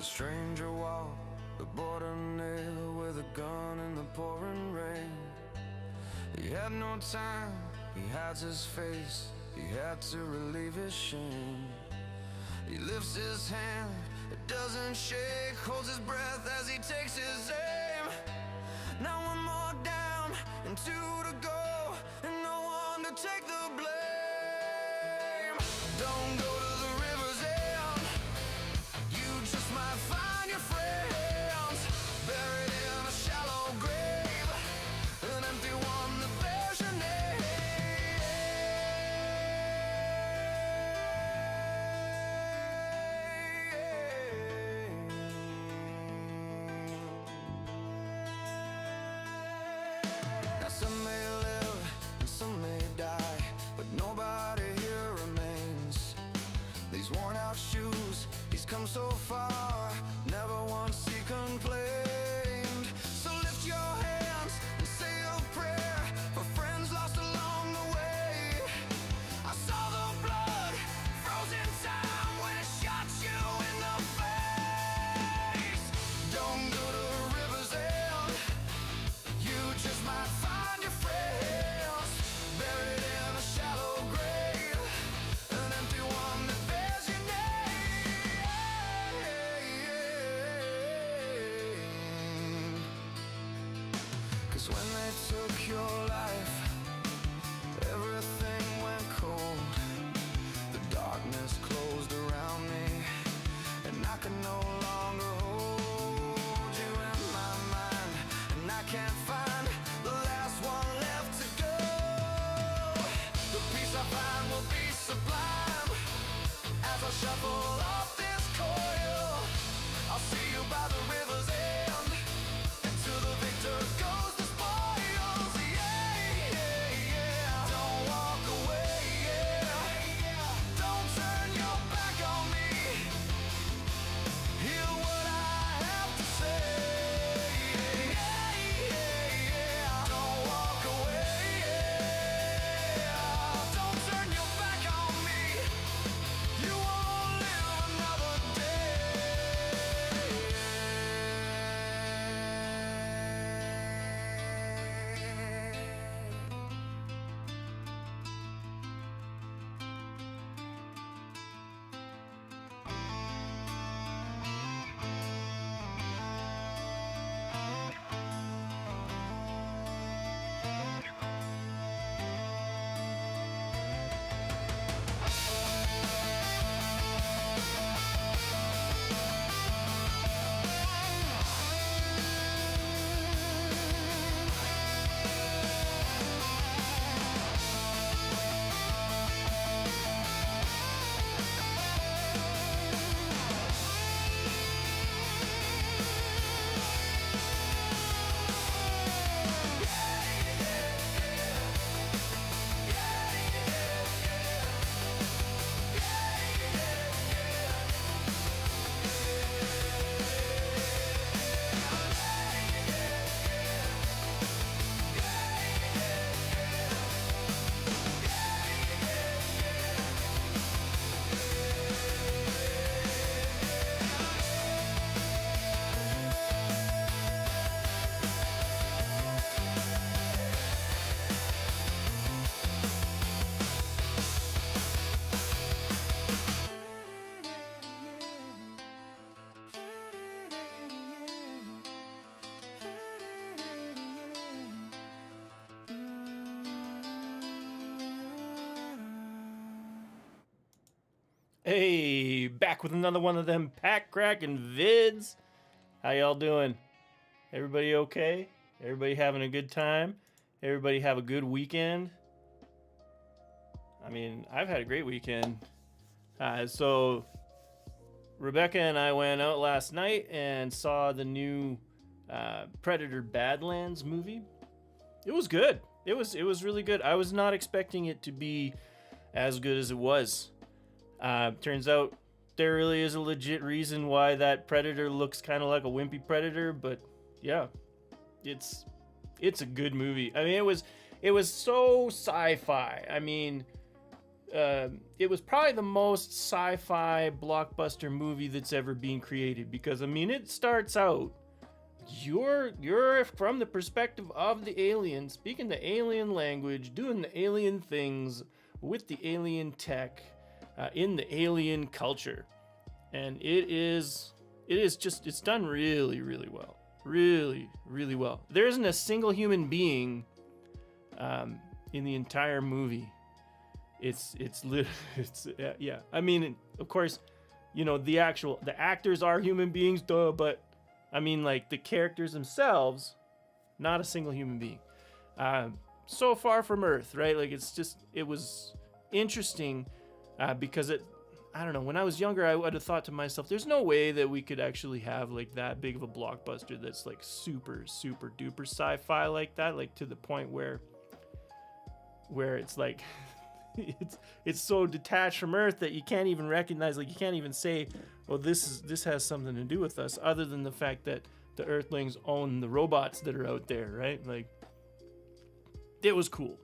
The stranger walked the border near with a gun in the pouring rain. He had no time, he hides his face, he had to relieve his shame. He lifts his hand, it doesn't shake, holds his breath as he takes his aim. Now one more down and two to go, and no one to take the blame. Don't go to the river's end, you just might find your friends buried in a shallow grave, an empty one that bears your name. Now some may live and some may die, but nobody here remains. These worn out shoes, he's come so far, never once he complained. So lift your hands and say a prayer for friends lost along the way. I saw the blood, frozen time when it shot you in the face. Don't go to the river's end, you just might find your friends buried in a shallow grave, an empty one that bears your name. 'Cause when they took your life, everything went cold. The darkness closed around me, and I could no longer hold you in my mind, and I can't find the last one left to go. The peace I find will be sublime as I shuffle off this coil. I'll see you by the river's end, and to the victor goes the spoils. Yeah, yeah, yeah. Don't walk away, yeah. Don't turn your back on me. Hear what I have to say. Yeah, yeah, yeah. Don't walk away, yeah. Don't turn your back on me. You won't live another Hey, back with another one of them pack cracking vids. How y'all doing? Everybody okay? Everybody having a good time? Everybody have a good weekend? I mean, I've had a great weekend. So Rebecca and I went out last night and saw the new Predator Badlands movie. It was good. It was really good. I was not expecting it to be as good as it was. Turns out there really is a legit reason why that Predator looks kind of like a wimpy Predator, but yeah, it's a good movie. I mean, it was so sci-fi. I mean, it was probably the most sci-fi blockbuster movie that's ever been created, because I mean, it starts out, you're from the perspective of the alien, speaking the alien language, doing the alien things with the alien tech, in the alien culture, and it's done really, really well, really, really well. There isn't a single human being in the entire movie. Yeah. I mean, of course, you know, the actors are human beings, duh, but I mean, like, the characters themselves, not a single human being. So far from Earth, right? Like, it was interesting, because I don't know, when I was younger, I would have thought to myself, there's no way that we could actually have, like, that big of a blockbuster that's, like, super, super duper sci-fi like that, like, to the point where it's like, it's so detached from Earth that you can't even recognize, like, you can't even say, well, this has something to do with us, other than the fact that the Earthlings own the robots that are out there, right? Like, it was cool.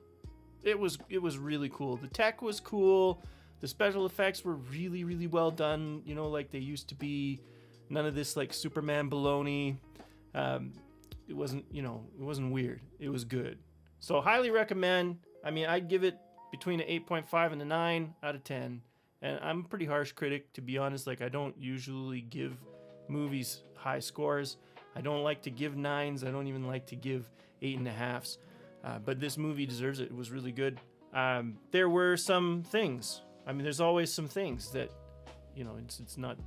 It was really cool. The tech was cool. The special effects were really, really well done, you know, like they used to be. None of this, like, Superman baloney. It wasn't weird. It was good. So highly recommend. I mean, I'd give it between an 8.5 and a 9 out of 10. And I'm a pretty harsh critic, to be honest. Like, I don't usually give movies high scores. I don't like to give 9s. I don't even like to give 8.5s. But this movie deserves it. It was really good. There were some things. I mean, there's always some things that, you know, it's not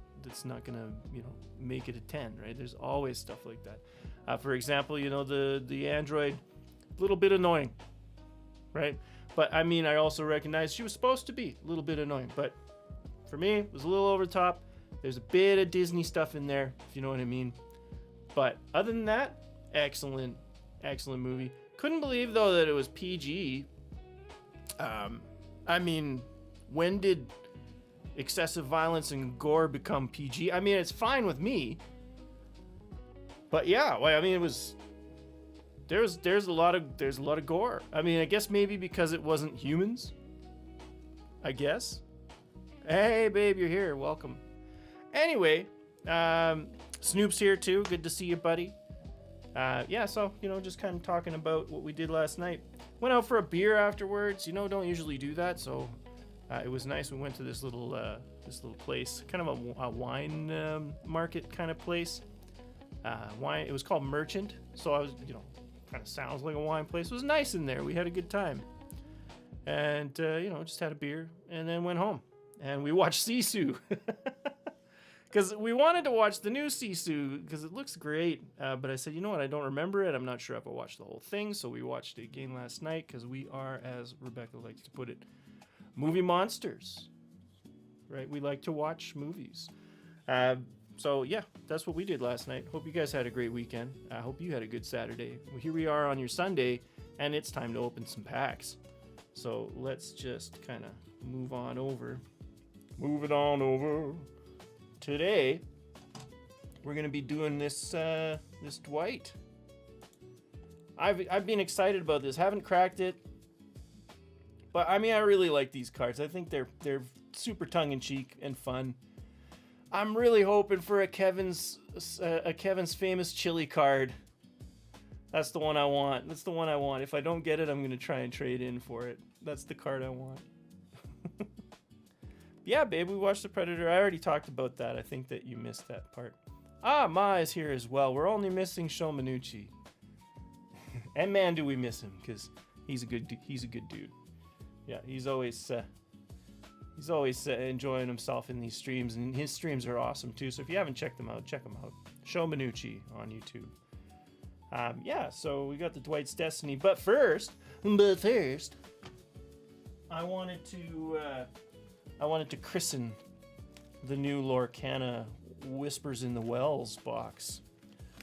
gonna, you know, make it a 10, right? There's always stuff like that. For example, you know, the android, a little bit annoying, right? But I mean, I also recognize she was supposed to be a little bit annoying, but for me, it was a little over the top. There's a bit of Disney stuff in there, if you know what I mean. But other than that, excellent movie. Couldn't believe, though, that it was PG. I mean, when did excessive violence and gore become PG? I mean, it's fine with me. But yeah, well, I mean, it was... There's a lot of gore. I mean, I guess maybe because it wasn't humans. I guess. Hey, babe, you're here. Welcome. Anyway, Snoop's here too. Good to see you, buddy. Yeah, so, you know, just kind of talking about what we did last night. Went out for a beer afterwards. You know, don't usually do that, so it was nice. We went to this little place, kind of a wine market kind of place. Wine. It was called Merchant. So I was, you know, kind of sounds like a wine place. It was nice in there. We had a good time, and you know, just had a beer and then went home. And we watched Sisu. Because we wanted to watch the new Sisu because it looks great. But I said, you know what? I don't remember it. I'm not sure if I watched the whole thing. So we watched it again last night because we are, as Rebecca likes to put it, movie monsters. Right? We like to watch movies. So yeah, that's what we did last night. Hope you guys had a great weekend. I hope you had a good Saturday. Well, here we are on your Sunday, and it's time to open some packs. So let's just kind of move it on over. Today, we're gonna be doing this this Dwight. I've been excited about this. Haven't cracked it, but I mean, I really like these cards. I think they're super tongue-in-cheek and fun. I'm really hoping for a Kevin's famous chili card. That's the one I want. If I don't get it, I'm gonna try and trade in for it. That's the card I want. Yeah, babe, we watched The Predator. I already talked about that. I think that you missed that part. Ma is here as well. We're only missing Sean Minucci. And man, do we miss him, because he's a good dude. Yeah, he's always enjoying himself in these streams, and his streams are awesome too. So if you haven't checked them out, check them out. Sean Minucci on YouTube. Yeah, so we got the Dwight's Destiny, but first, I wanted to christen the new Lorcana Whispers in the Wells box.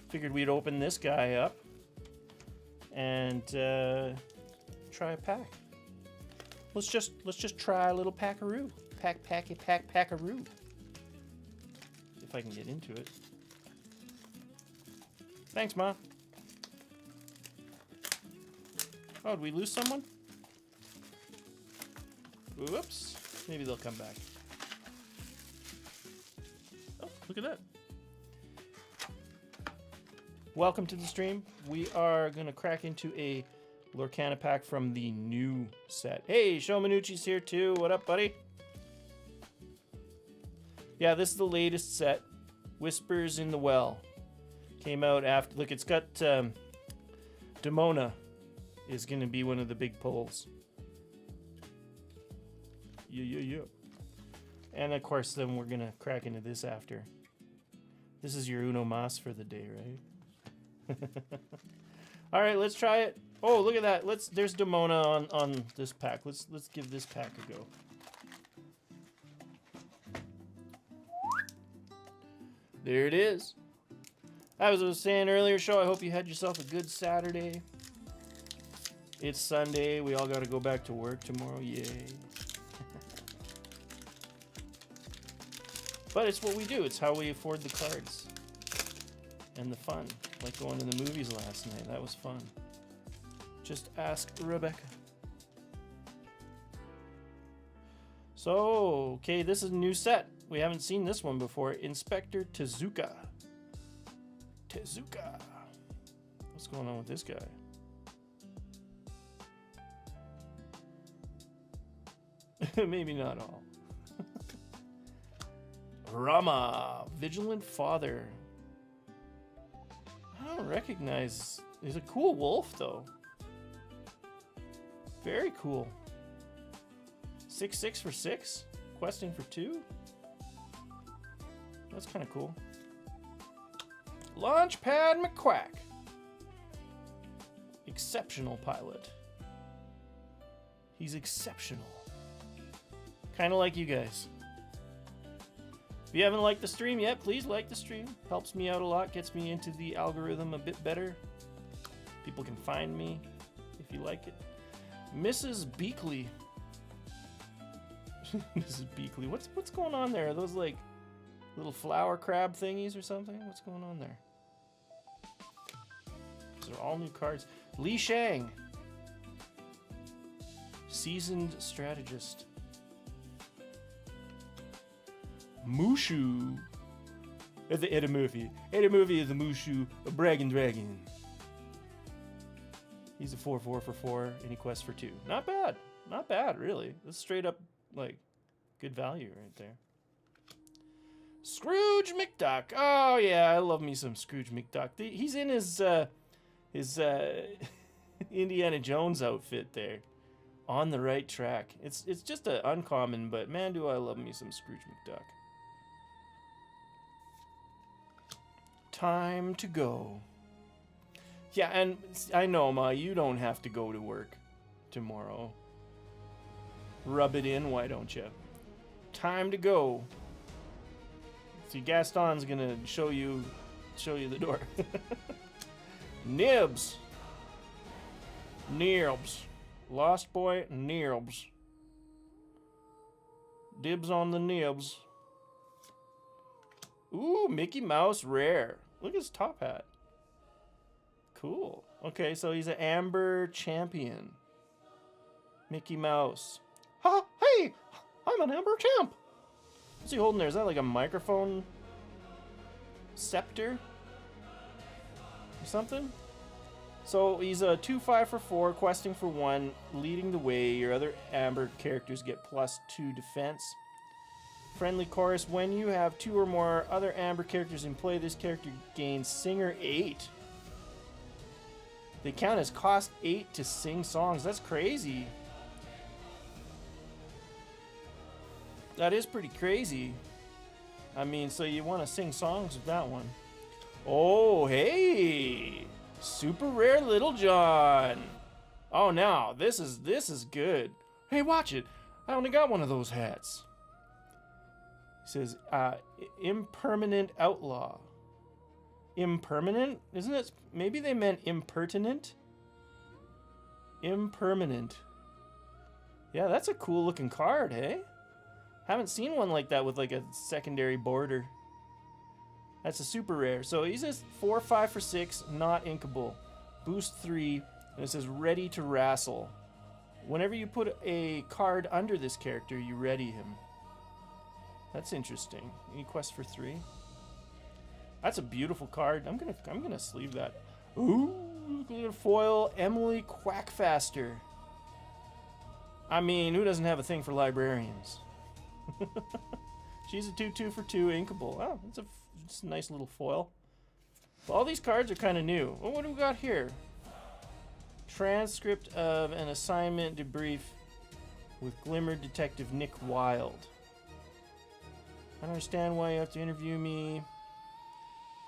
Figured we'd open this guy up and try a pack. Let's just try a little packaroo. Packaroo. If I can get into it. Thanks, Ma. Oh, did we lose someone? Whoops. Maybe they'll come back. Oh, look at that. Welcome to the stream. We are going to crack into a Lorcana pack from the new set. Hey, Show Minucci's here too. What up, buddy? Yeah, this is the latest set. Whispers in the Well. Came out after... Look, it's got... Demona is going to be one of the big pulls. Yeah. And of course, then we're going to crack into this after. This is your Uno Mas for the day, right? All right, let's try it. Oh, look at that. There's Demona on this pack. Let's give this pack a go. There it is. As I was saying earlier, show, I hope you had yourself a good Saturday. It's Sunday. We all got to go back to work tomorrow. Yay. But it's what we do. It's how we afford the cards. And the fun. Like going to the movies last night. That was fun. Just ask Rebecca. So, okay, this is a new set. We haven't seen this one before. Inspector Tezuka. What's going on with this guy? Maybe not all. Rama, Vigilant Father. I don't recognize. He's a cool wolf, though. Very cool. 6/6 for 6? Questing for 2? That's kind of cool. Launchpad McQuack. Exceptional pilot. He's exceptional. Kind of like you guys. If you haven't liked the stream yet, please like the stream. Helps me out a lot, gets me into the algorithm a bit better. People can find me if you like it. Mrs. Beakley. Mrs. Beakley. What's going on there? Are those like little flower crab thingies or something? What's going on there? These are all new cards. Li Shang. Seasoned strategist. Mushu. It's the Eddie Murphy. Eddie Murphy is a Mushu, a bragging dragon. He's a 4/4 for 4, and he quests for 2. Not bad. Not bad, really. That's straight up, like, good value right there. Scrooge McDuck. Oh, yeah, I love me some Scrooge McDuck. He's in his Indiana Jones outfit there. On the right track. It's just an uncommon, but man, do I love me some Scrooge McDuck. Time to go. Yeah, and I know, Ma, you don't have to go to work tomorrow. Rub it in, why don't you? Time to go. See, Gaston's gonna show you the door. Nibs. Lost Boy Nibs. Dibs on the nibs. Ooh, Mickey Mouse rare. Look at his top hat. Cool. Okay, so he's an Amber champion. Mickey Mouse. Ha! Hey! I'm an Amber champ! What's he holding there? Is that like a microphone scepter? Or something? So he's a 2/5 for 4, questing for 1, leading the way. Your other Amber characters get +2 defense. Friendly chorus. When you have 2 or more other Amber characters in play, this character gains Singer 8. They count as cost 8 to sing songs. That's crazy. That is pretty crazy. I mean, so you want to sing songs with that one. Oh, hey! Super rare Little John. Oh, now this is good. Hey, watch it. I only got one of those hats. He says, impermanent outlaw. Impermanent? Isn't it? Maybe they meant impertinent? Impermanent. Yeah, that's a cool looking card, hey? Haven't seen one like that with like a secondary border. That's a super rare. So he's just 4/5 for 6, not inkable. Boost 3, and it says ready to wrestle. Whenever you put a card under this character, you ready him. That's interesting. Any quest for 3? That's a beautiful card. I'm gonna sleeve that. Ooh, look at a foil Emily Quackfaster. I mean, who doesn't have a thing for librarians? She's a 2/2 for 2 inkable. Oh, it's a nice little foil. All these cards are kind of new. Oh, what do we got here? Transcript of an assignment debrief with Glimmer Detective Nick Wilde. I don't understand why you have to interview me.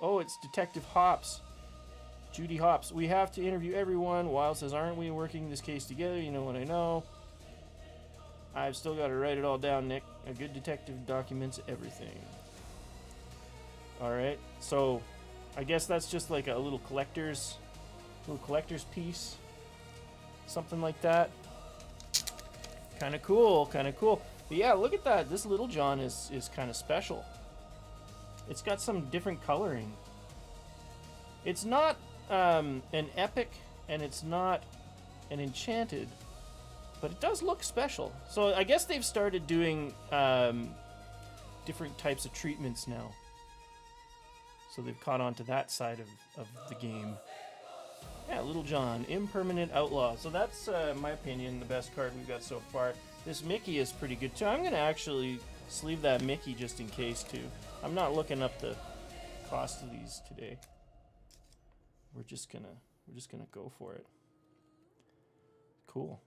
Oh, it's Detective Hops. Judy Hops. We have to interview everyone. Wilde says, aren't we working this case together? You know what I know. I've still got to write it all down, Nick. A good detective documents everything. Alright, so I guess that's just like a little collector's piece. Something like that. Kind of cool, kind of cool. But yeah, look at that. This Little John is kind of special. It's got some different coloring. It's not an epic, and it's not an enchanted, but it does look special. So I guess they've started doing different types of treatments now. So they've caught on to that side of the game. Yeah, Little John, Impermanent Outlaw. So that's, in my opinion, the best card we've got so far. This Mickey is pretty good too. I'm gonna actually sleeve that Mickey just in case too. I'm not looking up the cost of these today. We're just gonna go for it. Cool.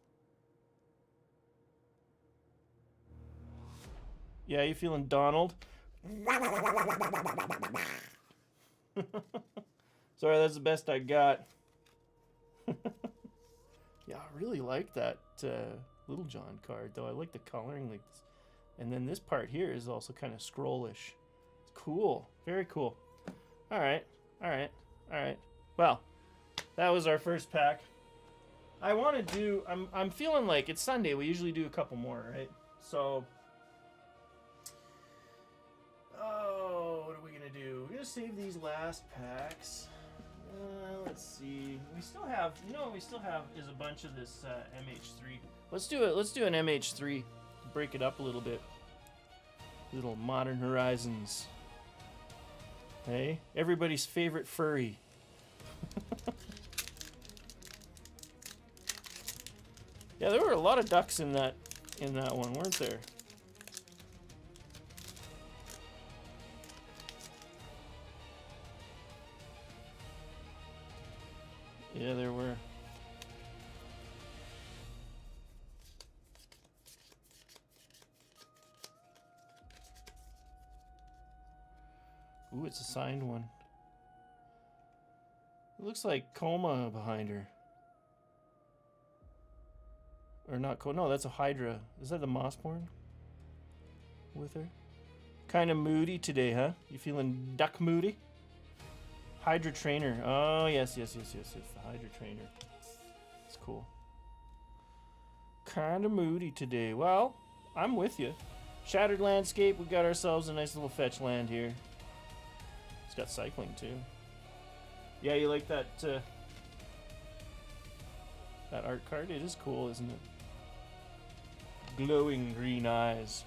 Yeah, you feeling Donald? Sorry, that's the best I got. Yeah, I really like that Little John card, though. I like the coloring, like this. And then this part here is also kind of scrollish. It's cool, very cool. All right. Well, that was our first pack. I want to do. I'm feeling like it's Sunday. We usually do a couple more, right? So, oh, what are we gonna do? We're gonna save these last packs. Let's see. We still have, what we still have is a bunch of this MH3. Let's do it. Let's do an MH3. Break it up a little bit. Little Modern Horizons. Hey, everybody's favorite furry. Yeah, there were a lot of ducks in that one, weren't there? Yeah, there were. Ooh, it's a signed one. It looks like Coma behind her. Or not Coma. No, that's a Hydra. Is that the Mossborn with her? Kind of moody today, huh? You feeling duck moody? Hydra Trainer. Oh, yes. It's the Hydra Trainer. It's cool. Kind of moody today. Well, I'm with you. Shattered Landscape. We got ourselves a nice little fetch land here. It's got cycling, too. Yeah, you like that that art card? It is cool, isn't it? Glowing green eyes.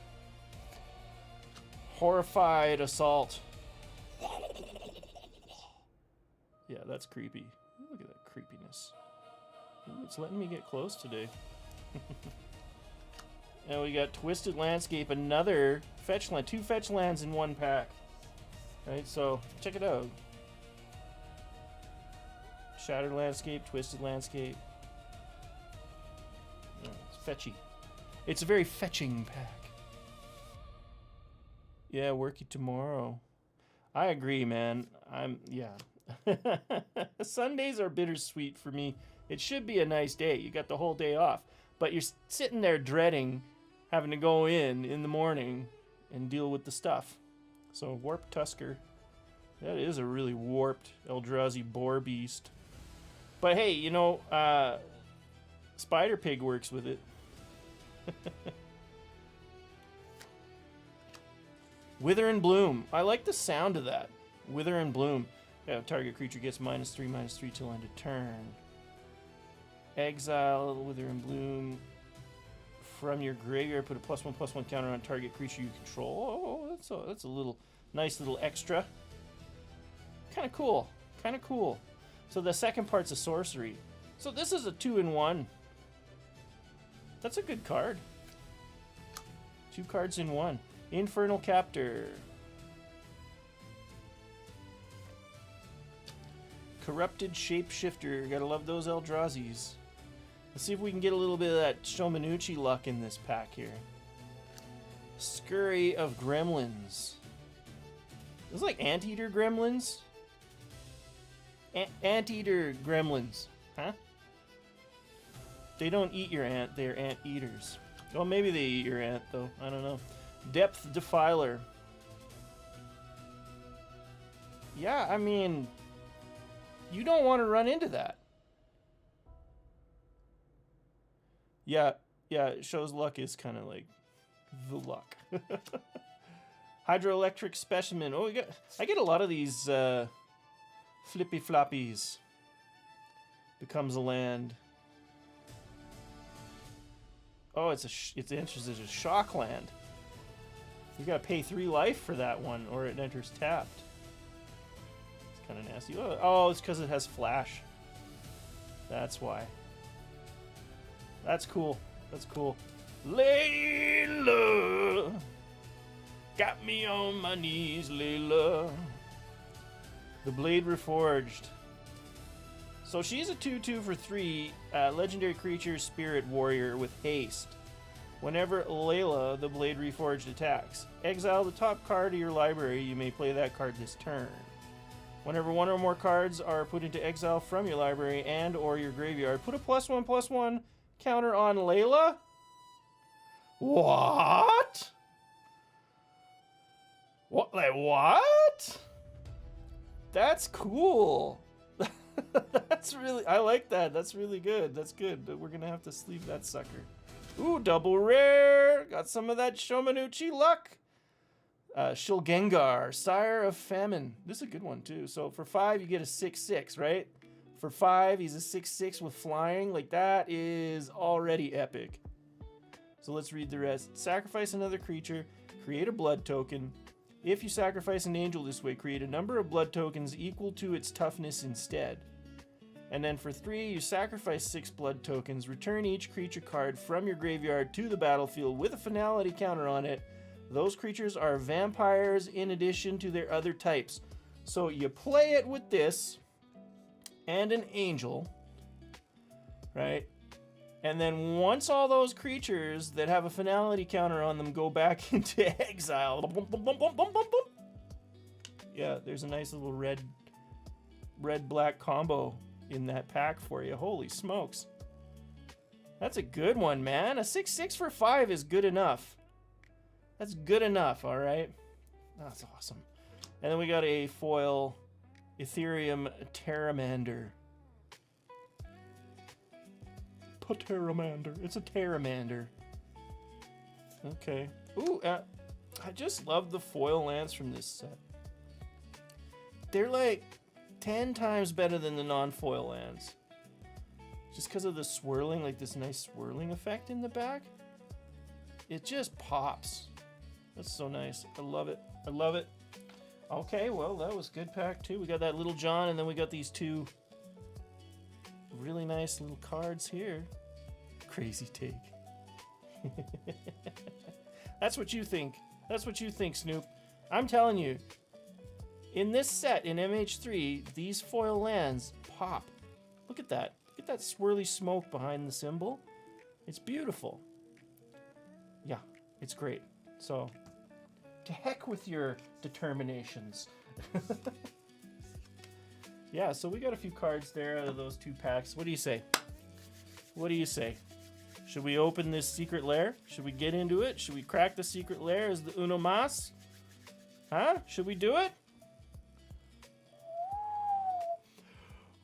Horrified Assault. Yeah, that's creepy. Look at that creepiness. Ooh, it's letting me get close today. And we got Twisted Landscape, another fetch land, 2 fetch lands in 1 pack. Right, so check it out. Shattered Landscape, Twisted Landscape. Yeah, it's fetchy. It's a very fetching pack. Yeah, worky tomorrow. I agree, man. Yeah. Sundays are bittersweet for me. It should be a nice day. You got the whole day off. But you're sitting there dreading having to go in the morning and deal with the stuff. So, Warped Tusker. That is a really warped Eldrazi boar beast. But hey, Spider Pig works with it. Wither and Bloom. I like the sound of that. Wither and Bloom. Yeah, target creature gets -3/-3 till end of turn. Exile, Wither and Bloom. from your graveyard. Put a +1/+1 counter on target creature you control. Oh, that's a little nice little extra. Kind of cool. Kind of cool. So the second part's a sorcery. So this is a 2-in-1. That's a good card. 2 cards in 1. Infernal Captor. Corrupted Shapeshifter. Gotta love those Eldrazi's. Let's see if we can get a little bit of that Shomanuchi luck in this pack here. Scurry of Gremlins. It's like Anteater Gremlins. Anteater Gremlins. Huh? They don't eat your ant, they're ant eaters. Well, maybe they eat your ant, though. I don't know. Depth Defiler. Yeah, I mean, you don't want to run into that. Yeah, it shows luck is kind of like the luck. Hydroelectric Specimen. Oh, I get a lot of these flippy floppies. Becomes a land. Oh, it's interesting. It's a shock land. You gotta pay 3 life for that one, or it enters tapped. It's kind of nasty. Oh, it's because it has flash. That's why. That's cool. That's cool. Layla, got me on my knees, Layla. The Blade Reforged. So she's a 2/2 for 3, legendary creature, spirit warrior with haste. Whenever Layla, the Blade Reforged, attacks, exile the top card of your library. You may play that card this turn. Whenever 1 or more cards are put into exile from your library and or your graveyard, put a +1/+1 counter on Layla? What? What? Like, what? That's cool. That's really, I like that. That's really good. That's good. We're gonna have to sleeve that sucker. Ooh, double rare. Got some of that Shomanuchi luck. Shilgengar, Sire of Famine. This is a good one too. So for 5, you get a 6/6, right? For 5, he's a 6/6 with flying. Like, that is already epic. So let's read the rest. Sacrifice another creature. Create a blood token. If you sacrifice an angel this way, create a number of blood tokens equal to its toughness instead. And then for 3, you sacrifice 6 blood tokens. Return each creature card from your graveyard to the battlefield with a finality counter on it. Those creatures are vampires in addition to their other types. So you play it with this and an angel, right? And then once all those creatures that have a finality counter on them go back into exile, yeah, there's a nice little red-black combo in that pack for you. Holy smokes. That's a good one, man. A 6/6 for 5 is good enough. That's good enough, all right? That's awesome. And then we got a foil Ethereum Terramander. Terramander. It's a Terramander. Okay. Ooh, I just love the foil lands from this set. They're like 10 times better than the non-foil lands. Just because of the swirling, like this nice swirling effect in the back. It just pops. That's so nice. I love it. I love it. Okay, well, that was good pack too. We got that Little John, and then we got these 2 really nice little cards here. Crazy take. That's what you think. That's what you think, Snoop. I'm telling you, in this set, in MH3, these foil lands pop. Look at that. Look at that swirly smoke behind the symbol. It's beautiful. Yeah, it's great. So, to heck with your determinations. Yeah, so we got a few cards there out of those 2 packs. What do you say? What do you say? Should we open this secret lair? Should we get into it? Should we crack the secret lair as the Uno Mas? Huh? Should we do it?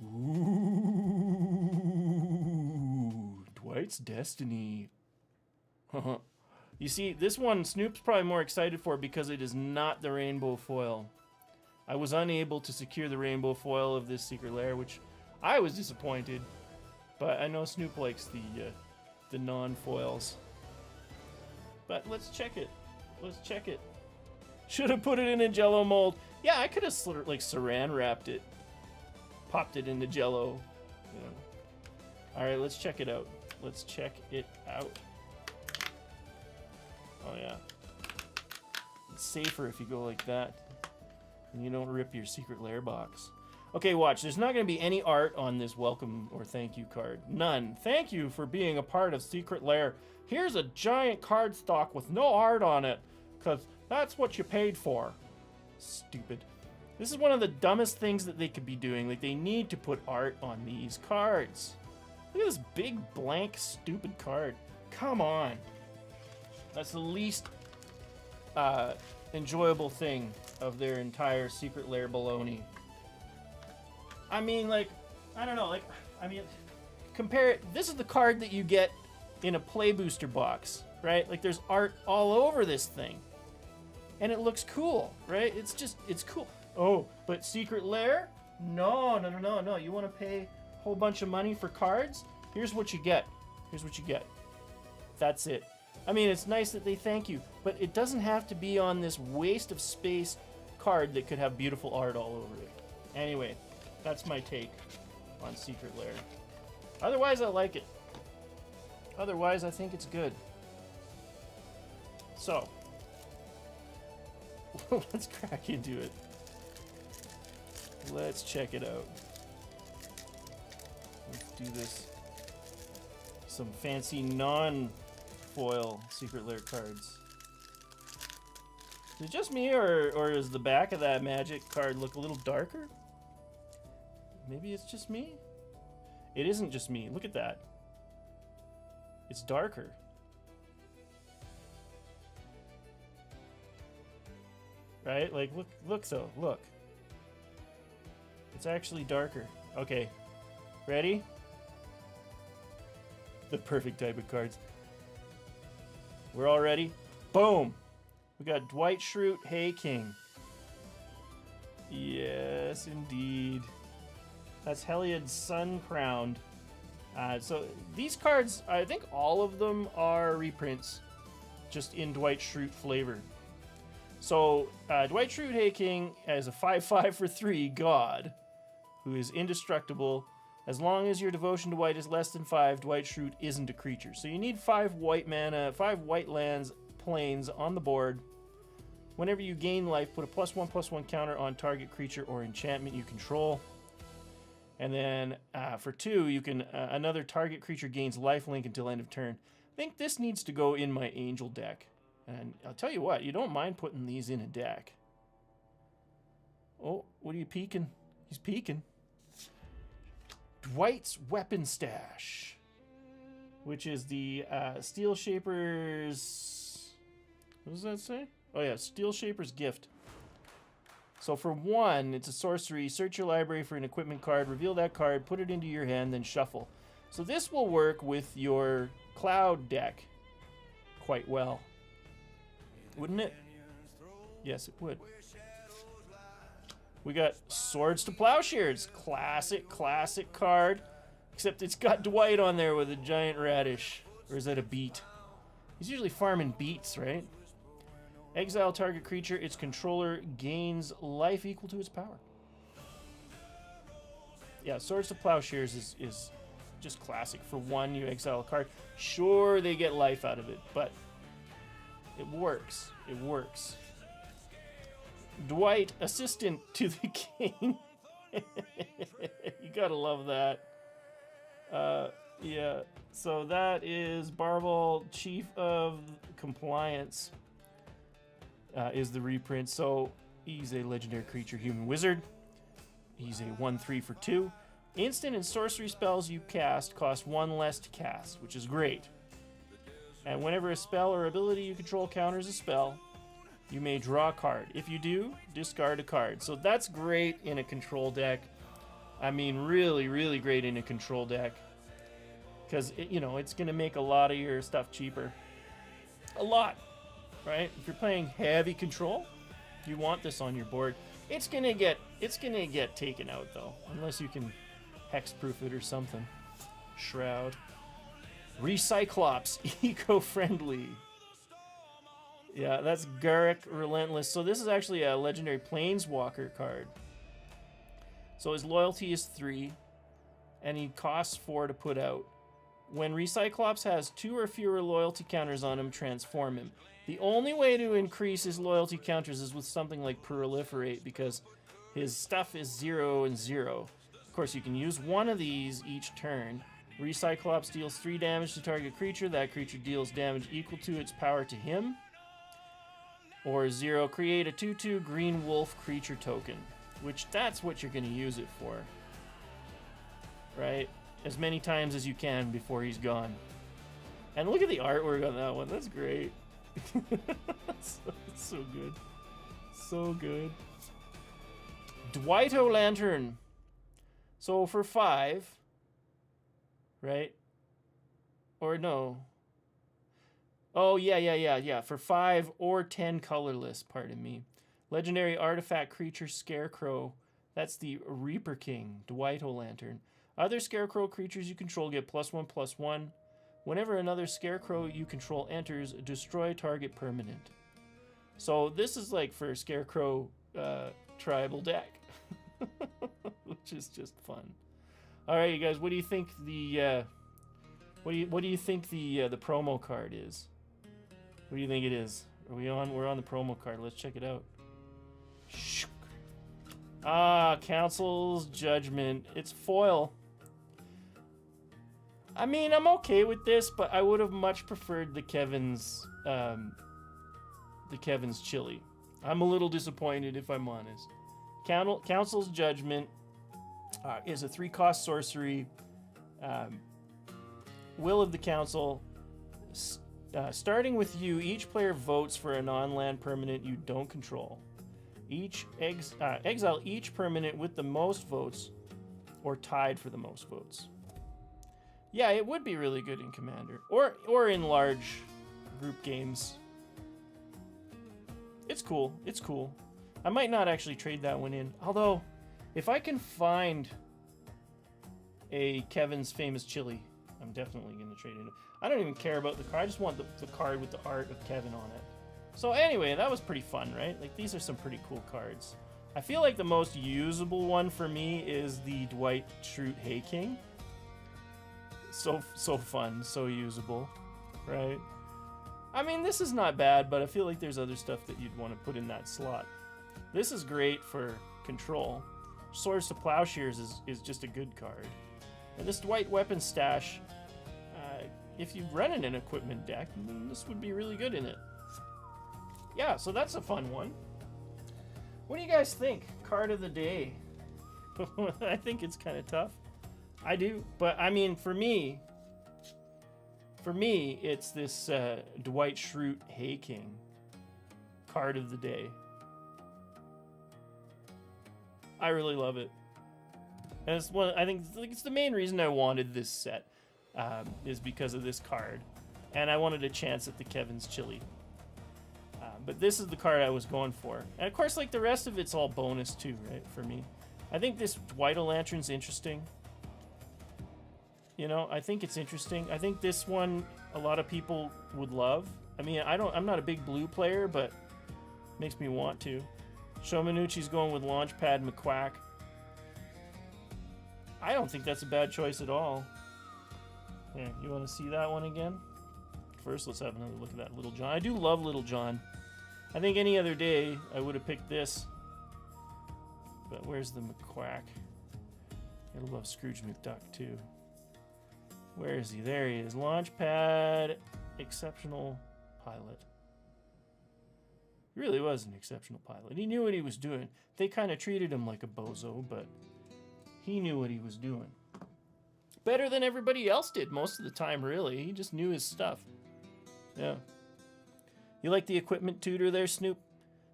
Ooh, Dwight's Destiny. You see, this one Snoop's probably more excited for because it is not the rainbow foil. I was unable to secure the rainbow foil of this secret lair, which I was disappointed. But I know Snoop likes the non-foils. but let's check it. Let's check it. Should have put it in a Jello mold. Yeah, I could have like saran wrapped it, popped it into Jello. You know. All right, let's check it out. Let's check it out. Oh yeah, it's safer if you go like that, and you don't rip your secret lair box. Okay, watch. There's not going to be any art on this welcome or thank you card. None. Thank you for being a part of Secret Lair. Here's a giant card stock with no art on it, because that's what you paid for. Stupid. This is one of the dumbest things that they could be doing. Like, they need to put art on these cards. Look at this big, blank, stupid card. Come on. That's the least enjoyable thing of their entire Secret Lair baloney. I mean, like, I don't know, like, I mean, compare it. This is the card that you get in a Play Booster box, right? Like, there's art all over this thing. And it looks cool, right? It's just, it's cool. Oh, but Secret Lair? No. You want to pay a whole bunch of money for cards? Here's what you get. Here's what you get. That's it. I mean, it's nice that they thank you, but it doesn't have to be on this waste of space card that could have beautiful art all over it. Anyway. That's my take on Secret Lair. Otherwise, I like it. Otherwise, I think it's good. So, let's crack into it. Let's check it out. Let's do this. Some fancy non-foil Secret Lair cards. Is it just me, or does the back of that magic card look a little darker? Maybe it's just me? It isn't just me. Look at that. It's darker. Right? Like, look though. Look. It's actually darker. Okay. Ready? The perfect type of cards. We're all ready? Boom! We got Dwight Schrute, Hey King. Yes, indeed. That's Heliod Sun Crowned. So these cards, I think all of them are reprints, just in Dwight Schrute flavor. So Dwight Schrute, Hey King, as a 5/5 for 3 god, who is indestructible. As long as your devotion to white is less than 5, Dwight Schrute isn't a creature. So you need 5 white mana, 5 white lands, plains on the board. Whenever you gain life, put a +1/+1 counter on target creature or enchantment you control. And then for 2, you can another target creature gains lifelink until end of turn. I think this needs to go in my Angel deck. And I'll tell you what, you don't mind putting these in a deck. Oh, what are you peeking? He's peeking. Dwight's Weapon Stash, which is the Steel Shaper's... What does that say? Oh yeah, Steel Shaper's Gift. So for 1, it's a sorcery. Search your library for an equipment card, reveal that card, put it into your hand, then shuffle. So this will work with your Cloud deck quite well. Wouldn't it? Yes, it would. We got Swords to Plowshares. Classic card. Except it's got Dwight on there with a giant radish. Or is that a beet? He's usually farming beets, right? Exile target creature, its controller gains life equal to its power. Yeah, Swords to Plowshares is just classic. For 1, you exile a card. Sure, they get life out of it, but it works. It works. Dwight, assistant to the king. You gotta love that. Yeah, so that is Barble, Chief of Compliance. Is the reprint. So he's a legendary creature, human wizard. He's a 1/3 for 2. Instant and sorcery spells you cast cost 1 less to cast, which is great. And whenever a spell or ability you control counters a spell, you may draw a card. If you do, discard a card. So that's great in a control deck. I mean, really, really great in a control deck. Because, you know, it's going to make a lot of your stuff cheaper. A lot. Right? If you're playing heavy control, you want this on your board. It's gonna get taken out though, unless you can hexproof it or something. Shroud. Recyclops, eco-friendly. Yeah, that's Garrick Relentless. So this is actually a legendary Planeswalker card. So his loyalty is 3, and he costs 4 to put out. When Recyclops has 2 or fewer loyalty counters on him, transform him. The only way to increase his loyalty counters is with something like Proliferate, because his stuff is 0 and 0. Of course, you can use one of these each turn. Recyclops deals 3 damage to target creature. That creature deals damage equal to its power to him. Or 0, create a 2/2 green wolf creature token, which that's what you're going to use it for. Right? As many times as you can before he's gone. And look at the artwork on that one. That's great. It's so good. So good. Dwight Lantern. So for 5, right? Or no. Oh, yeah. For 5 or 10 colorless, pardon me. Legendary artifact creature Scarecrow. That's the Reaper King, Dwight Lantern. Other Scarecrow creatures you control get +1/+1. Whenever another Scarecrow you control enters, destroy target permanent. So this is like for Scarecrow tribal deck, which is just fun. All right, you guys, what do you think the what do you think the promo card is? What do you think it is? We're on the promo card. Let's check it out. Council's Judgment. It's foil. I mean, I'm okay with this, but I would have much preferred the Kevin's chili. I'm a little disappointed, if I'm honest. Council's Judgment is a 3-cost sorcery. Will of the Council. Starting with you, each player votes for a non-land permanent you don't control. Exile each permanent with the most votes, or tied for the most votes. Yeah, it would be really good in Commander, or in large group games. It's cool. It's cool. I might not actually trade that one in. Although, if I can find a Kevin's Famous Chili, I'm definitely going to trade it in. I don't even care about the card. I just want the card with the art of Kevin on it. So anyway, that was pretty fun, right? Like, these are some pretty cool cards. I feel like the most usable one for me is the Dwight Schrute Hay King. So fun, so usable, right? I mean, this is not bad, but I feel like there's other stuff that you'd want to put in that slot. This is great for control. Swords to Plowshares is just a good card. And this Dwight Weapon Stash, if you run in an equipment deck, then this would be really good in it. Yeah, so that's a fun one. What do you guys think? Card of the day. I think it's kind of tough. I do, but I mean, for me, it's this Dwight Schrute Hay King card of the day. I really love it, and it's one. I think it's the main reason I wanted this set, is because of this card, and I wanted a chance at the Kevin's Chili. But this is the card I was going for, and of course, like the rest of it's all bonus too, right? For me, I think this Dwight Lantern's interesting. You know, I think it's interesting. I think this one a lot of people would love. I mean, I'm not a big blue player, but it makes me want to. Shomanucci's going with Launchpad McQuack. I don't think that's a bad choice at all. Yeah, you want to see that one again? First, let's have another look at that Little John. I do love Little John. I think any other day I would have picked this. But where's the McQuack? I love Scrooge McDuck too. Where is he? There he is. Launchpad, exceptional pilot. He really was an exceptional pilot. He knew what he was doing. They kind of treated him like a bozo, but he knew what he was doing. Better than everybody else did most of the time, really. He just knew his stuff. Yeah. You like the equipment tutor there, Snoop?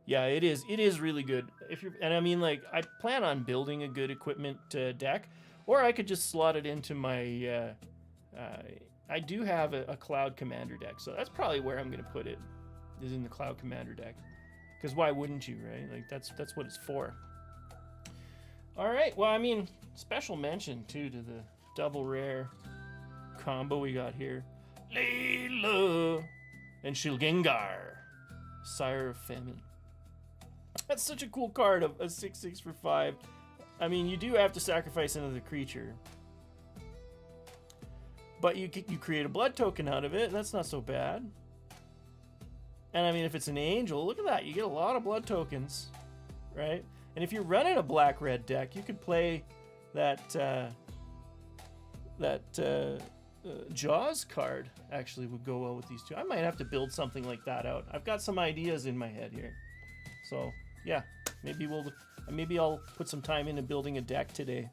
Yeah, it is. It is really good. And I mean, like, I plan on building a good equipment deck, or I could just slot it into my. I do have a Cloud Commander deck, so that's probably where I'm going to put it. Is in the Cloud Commander deck, because why wouldn't you, right? Like that's what it's for. All right. Well, I mean, special mention too to the double rare combo we got here. Layla and Shilgengar. Sire of Famine. That's such a cool card, a 6/6 for 5. I mean, you do have to sacrifice another creature. But you create a blood token out of it. That's not so bad. And I mean, if it's an angel, look at that. You get a lot of blood tokens, right? And if you're running a black-red deck, you could play that Jaws card. Actually, would go well with these two. I might have to build something like that out. I've got some ideas in my head here. So yeah, maybe I'll put some time into building a deck today.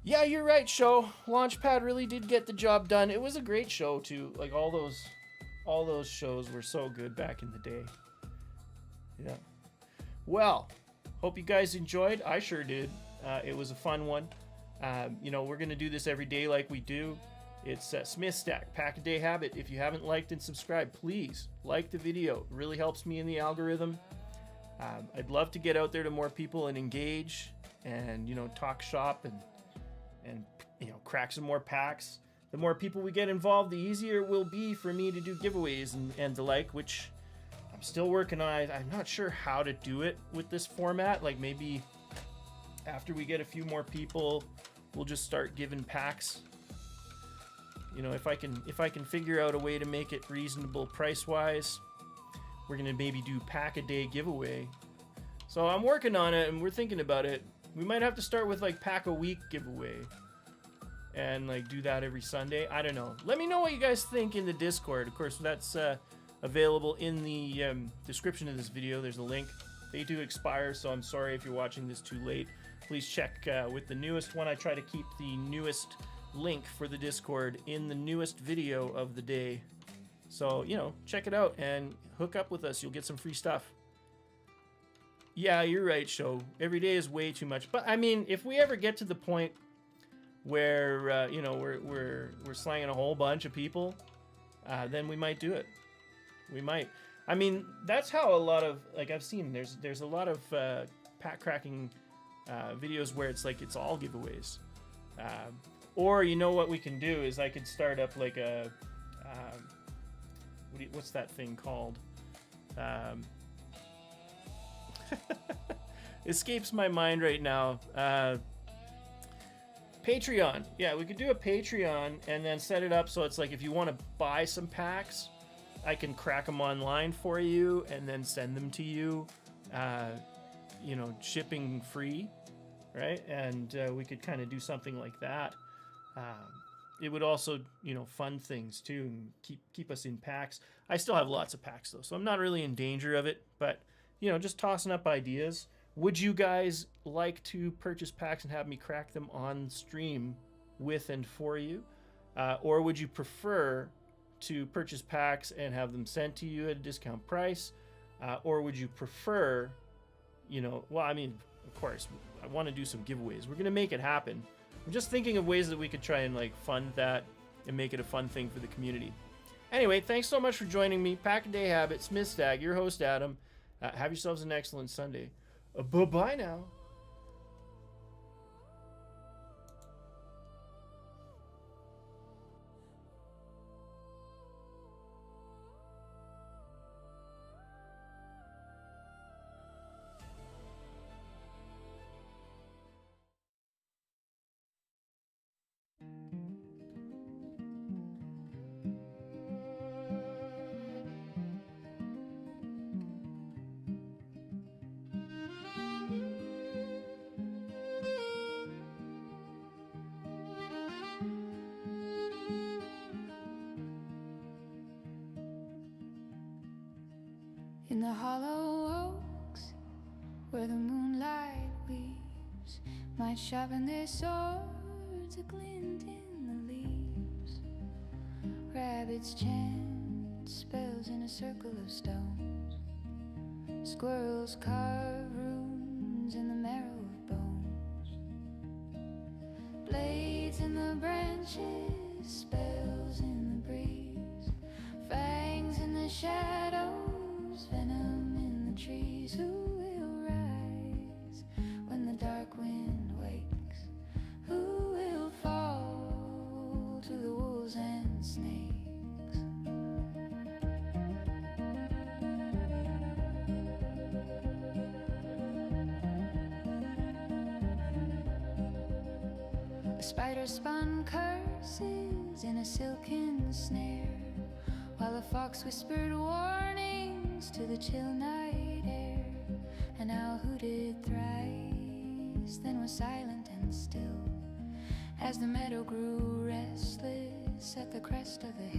Yeah, you're right, show. Launchpad really did get the job done. It was a great show too. Like all those shows were so good back in the day. Yeah. Well, hope you guys enjoyed. I sure did. It was a fun one. You know, we're gonna do this every day like we do. It's Smith Stack, Pack a Day Habit. If you haven't liked and subscribed, please like the video. It really helps me in the algorithm. I'd love to get out there to more people and engage and, you know, talk shop and you know, crack some more packs. The more people we get involved, the easier it will be for me to do giveaways and the like, which I'm still working on. I'm not sure how to do it with this format. Like maybe after we get a few more people, we'll just start giving packs. You know, if I can figure out a way to make it reasonable price-wise, we're gonna maybe do pack a day giveaway. So I'm working on it and we're thinking about it. We might have to start with like pack a week giveaway and like do that every Sunday. I don't know. Let me know what you guys think in the Discord. Of course, that's available in the description of this video. There's a link. They do expire, so I'm sorry if you're watching this too late. Please check with the newest one. I try to keep the newest link for the Discord in the newest video of the day. So, you know, check it out and hook up with us. You'll get some free stuff. Yeah, you're right, show. Every day is way too much. But I mean, if we ever get to the point where you know, we're slanging a whole bunch of people, then we might do it. We might. I mean, that's how a lot of, like, I've seen there's a lot of pack cracking videos where it's like it's all giveaways. Or you know what we can do is I could start up like a what's that thing called? Escapes my mind right now. Patreon. Yeah, we could do a Patreon and then set it up so it's like if you want to buy some packs, I can crack them online for you and then send them to you. You know, shipping free, right? And we could kind of do something like that. It would also, you know, fund things too and keep us in packs. I still have lots of packs though, so I'm not really in danger of it, but you know, just tossing up ideas. Would you guys like to purchase packs and have me crack them on stream with and for you? Or would you prefer to purchase packs and have them sent to you at a discount price? Or would you prefer, you know, well, I mean, of course, I want to do some giveaways. We're going to make it happen. I'm just thinking of ways that we could try and like fund that and make it a fun thing for the community. Anyway, thanks so much for joining me. Pack a Day Habit, Smith Stag, your host, Adam. Have yourselves an excellent Sunday. Bye-bye now. In the hollow oaks, where the moonlight weaves, might sharpen their swords, a glint in the leaves. Rabbits chant spells in a circle of stones. Squirrels carve runes in the marrow of bones. Blades in the branches, spells in the breeze, fangs in the shadows, venom in the trees. Who will rise when the dark wind wakes? Who will fall to the wolves and snakes? The spider spun curses in a silken snare, while the fox whispered warnings to the chill night air. An owl hooted thrice, then was silent and still, as the meadow grew restless at the crest of the